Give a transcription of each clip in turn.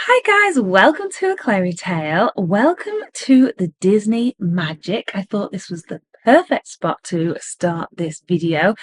Hi guys, welcome to aclaireytale. Welcome to the Disney Magic. I thought this was the perfect spot to start this video.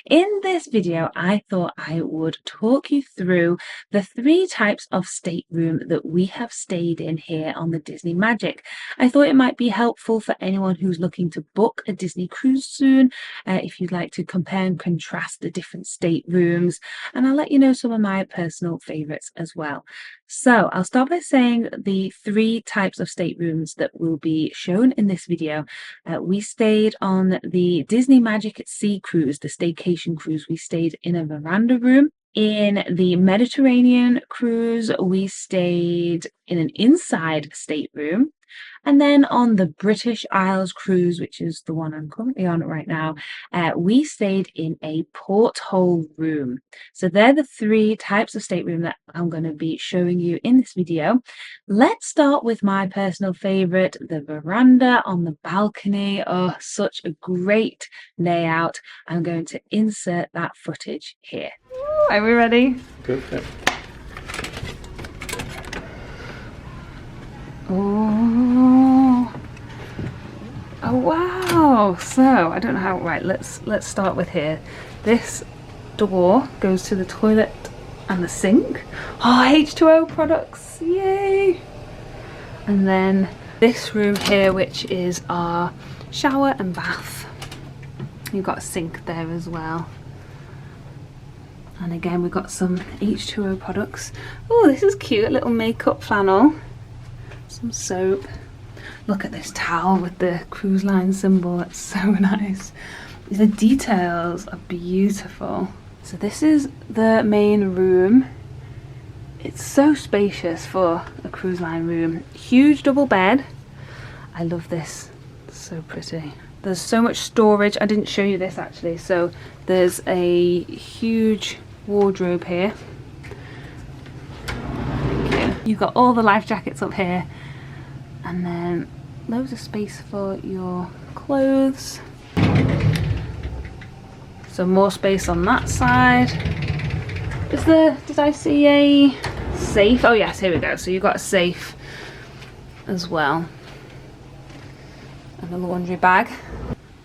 In this video, I thought I would talk you through the 3 types of stateroom that we have stayed in here on the Disney Magic. I thought it might be helpful for anyone who's looking to book a Disney cruise soon, if you'd like to compare and contrast the different staterooms, and I'll let you know some of my personal favorites as well. So I'll start by saying the 3 types of staterooms that will be shown in this video. We stayed on the Disney Magic at Sea cruise, the staycation cruise. We stayed in a veranda room. In the Mediterranean cruise, we stayed in an inside stateroom. And then on the British Isles cruise, which is the one I'm currently on right now, we stayed in a porthole room. So they're the 3 types of stateroom that I'm going to be showing you in this video. Let's start with my personal favorite, the veranda on the balcony. Oh, such a great layout. I'm going to insert that footage here. Are we ready? Good. Yeah. Oh wow. So I don't know how. Right, let's start with here. This door goes to the toilet and the sink. Oh, H2O products, yay. And then this room here, which is our shower and bath. You've got a sink there as well. And again, we've got some H2O products. Oh, this is cute, a little makeup flannel. Some soap. Look at this towel with the cruise line symbol, that's so nice. The details are beautiful. So this is the main room. It's so spacious for a cruise line room. Huge double bed. I love this, it's so pretty. There's so much storage. I didn't show you this actually. So there's a huge wardrobe here. Thank you. You've got all the life jackets up here, and then loads of space for your clothes. So more space on that side. Did I see a safe? Oh yes, here we go. So you've got a safe as well. And a laundry bag.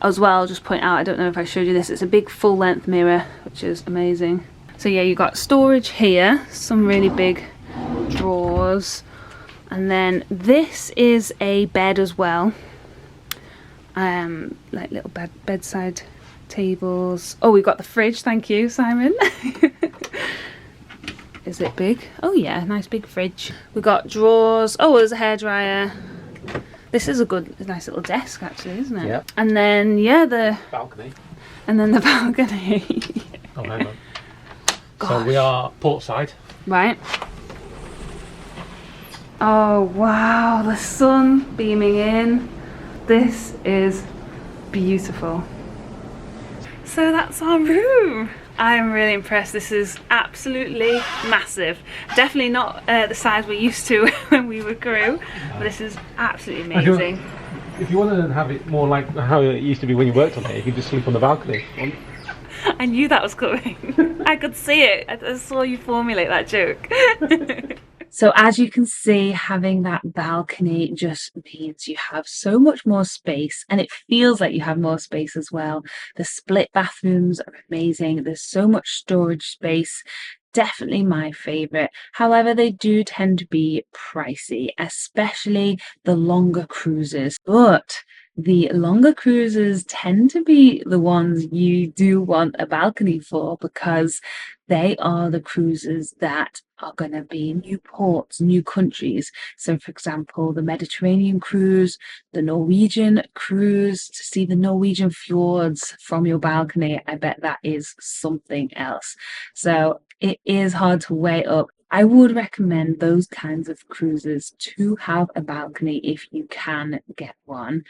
As well, I'll just point out, I don't know if I showed you this, it's a big full length mirror, which is amazing. So yeah, you've got storage here, some really big drawers. And then this is a bed as well. Like little bedside tables. Oh, we've got the fridge, thank you, Simon. Is it big? Oh yeah, nice big fridge. We've got drawers. Oh, there's a hairdryer. This is a nice little desk actually, isn't it? Yeah. And then, yeah, the balcony. And then the balcony. Oh, hang on. So we are portside. Right. Oh wow, the sun beaming in. This is beautiful. So that's our room. I'm really impressed. This is absolutely massive. Definitely not the size we're used to when we were crew, but this is absolutely amazing. If you want to have it more like how it used to be when you worked on it, you could just sleep on the balcony. I knew that was coming. I could see it. I saw you formulate that joke. So as you can see, having that balcony just means you have so much more space, and it feels like you have more space as well. The split bathrooms are amazing. There's so much storage space. Definitely my favorite. However, they do tend to be pricey, especially the longer cruises. But the longer cruises tend to be the ones you do want a balcony for, because they are the cruises that are going to be new ports, new countries. So for example, the Mediterranean cruise, the Norwegian cruise, to see the Norwegian fjords from your balcony, I bet that is something else. So it is hard to weigh up. I would recommend those kinds of cruises to have a balcony if you can get one.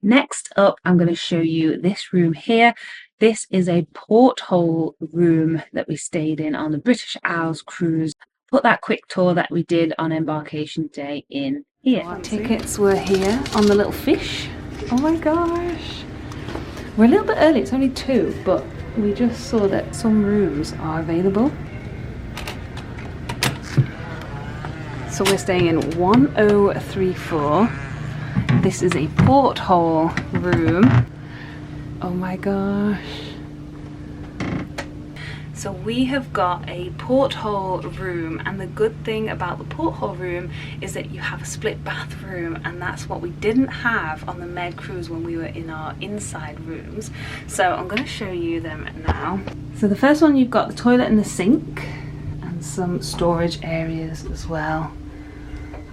Next up, I'm going to show you this room here. This is a porthole room that we stayed in on the British Isles cruise. Put that quick tour that we did on embarkation day in here. Our tickets were here on the little fish. Oh my gosh. We're a little bit early, it's only 2, but we just saw that some rooms are available. So we're staying in 1034. This is a porthole room. Oh my gosh. So we have got a porthole room, and the good thing about the porthole room is that you have a split bathroom, and that's what we didn't have on the Med cruise when we were in our inside rooms. So I'm going to show you them now. So the first one, you've got the toilet and the sink and some storage areas as well.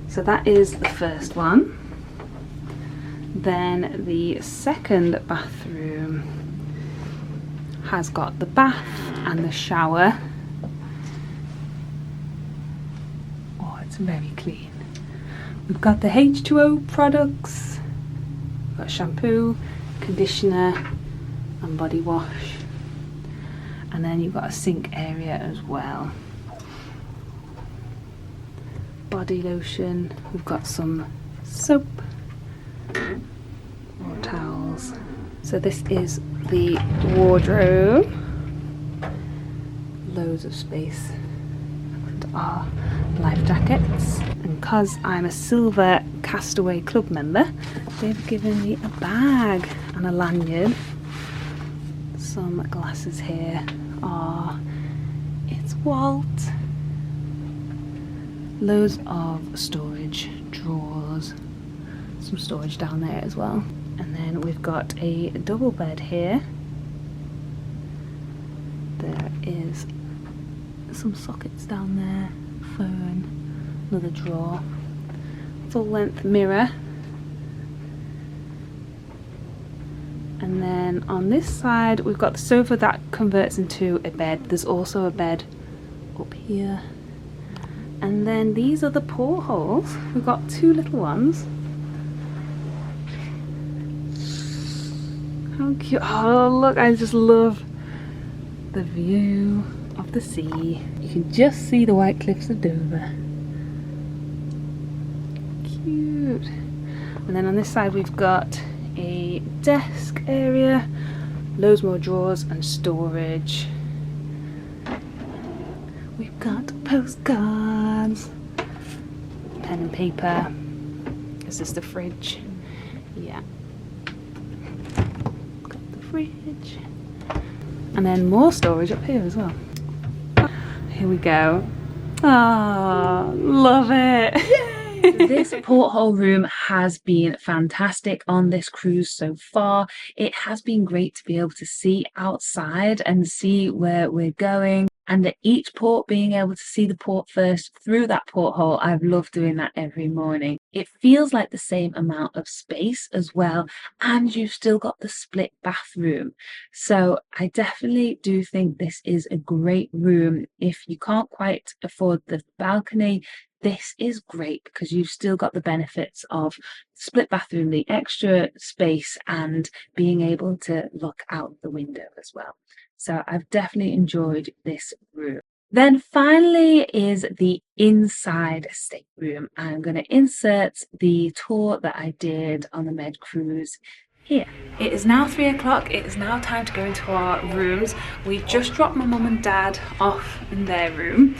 So that is the first one. Then the second bathroom has got the bath and the shower. Oh, it's very clean. We've got the H2O products. We've got shampoo, conditioner and body wash. And then you've got a sink area as well. Body lotion. We've got some soap or towels. So this is the wardrobe. Loads of space. And our life jackets. And because I'm a silver Castaway Club member, they've given me a bag and a lanyard. Some glasses here. Ah, it's Walt. Loads of storage, drawers, some storage down there as well. And then we've got a double bed here. There is some sockets down there, phone, another drawer, full length mirror. And then on this side we've got the sofa that converts into a bed. There's also a bed up here. And then these are the portholes. We've got two little ones. How cute. Oh look, I just love the view of the sea. You can just see the white cliffs of Dover. Cute. And then on this side we've got a desk area, loads more drawers and storage. We've got postcards, pen and paper. This is the fridge. Yeah. Got the fridge. And then more storage up here as well. Here we go. Ah, love it. This porthole room has been fantastic on this cruise so far. It has been great to be able to see outside and see where we're going. And at each port, being able to see the port first through that porthole, I've loved doing that every morning. It feels like the same amount of space as well, and you've still got the split bathroom. So I definitely do think this is a great room. If you can't quite afford the balcony, this is great because you've still got the benefits of split bathroom, the extra space, and being able to look out the window as well. So I've definitely enjoyed this room. Then finally is the inside stateroom. I'm going to insert the tour that I did on the Med cruise here. It is now 3 o'clock. It is now time to go into our rooms. We've just dropped my mum and dad off in their room.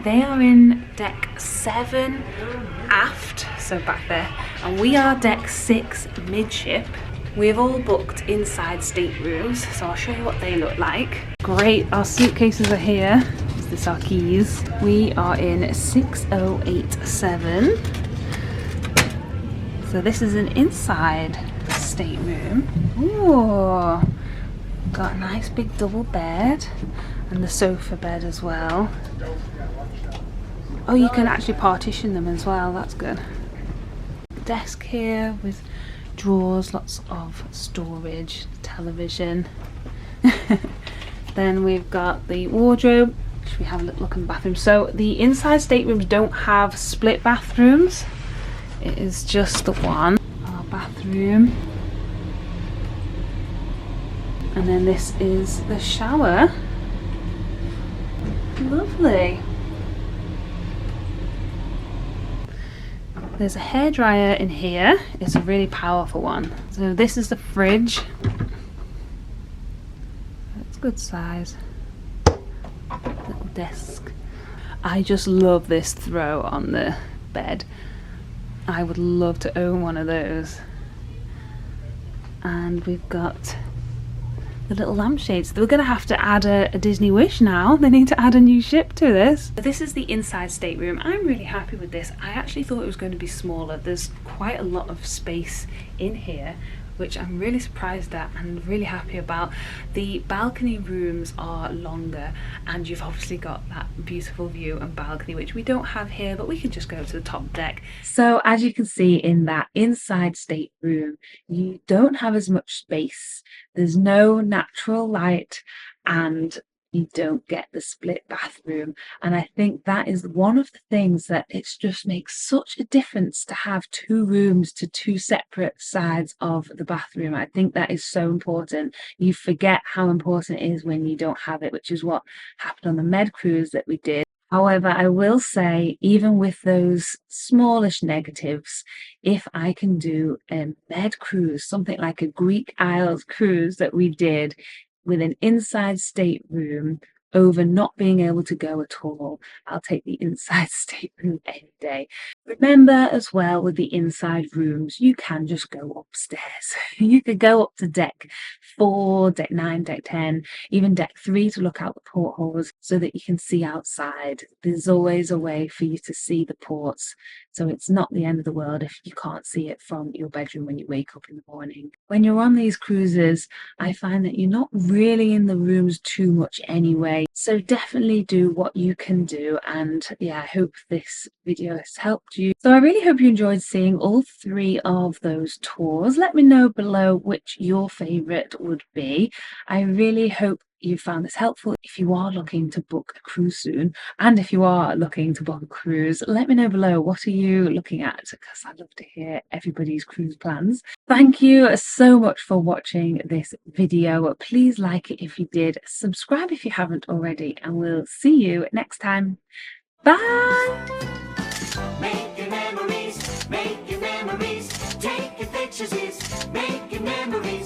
They are in deck 7 aft, so back there, and we are deck 6 midship. We've all booked inside staterooms, so I'll show you what they look like. Great, our suitcases are here. Is this our keys? We are in 6087. So this is an inside stateroom. Ooh, got a nice big double bed and the sofa bed as well. Oh, you can actually partition them as well, that's good. Desk here with drawers, lots of storage, television. Then we've got the wardrobe. Should we have a look in the bathroom? So the inside staterooms don't have split bathrooms. It is just the one. Our bathroom. And then this is the shower. Lovely. There's a hairdryer in here. It's a really powerful one. So this is the fridge. It's good size. Little desk. I just love this throw on the bed. I would love to own one of those. And we've got the little lampshades. We're going to have to add a Disney Wish now. They need to add a new ship to this. This is the inside stateroom. I'm really happy with this. I actually thought it was going to be smaller. There's quite a lot of space in here, which I'm really surprised at and really happy about. The balcony rooms are longer, and you've obviously got that beautiful view and balcony, which we don't have here, but we can just go to the top deck. So as you can see in that inside stateroom, you don't have as much space. There's no natural light, and you don't get the split bathroom. And I think that is one of the things that it just makes such a difference to have two rooms to two separate sides of the bathroom. I think that is so important. You forget how important it is when you don't have it, which is what happened on the Med cruise that we did. However, I will say, even with those smallish negatives, if I can do a Med cruise, something like a Greek Isles cruise that we did, with an inside stateroom over not being able to go at all, I'll take the inside stateroom any day. Remember as well, with the inside rooms, you can just go upstairs. You could go up to deck 4, deck 9, deck 10, even deck 3 to look out the portholes so that you can see outside. There's always a way for you to see the ports, so it's not the end of the world if you can't see it from your bedroom when you wake up in the morning. When you're on these cruises, I find that you're not really in the rooms too much anyway, so definitely do what you can do. And yeah, I hope this video has helped you. So I really hope you enjoyed seeing all 3 of those tours. Let me know below which your favorite would be. I really hope you found this helpful. If you are looking to book a cruise soon, and if you are looking to book a cruise, let me know below, what are you looking at, because I'd love to hear everybody's cruise plans. Thank you so much for watching this video. Please like it if you did, subscribe if you haven't already, and we'll see you next time. Bye.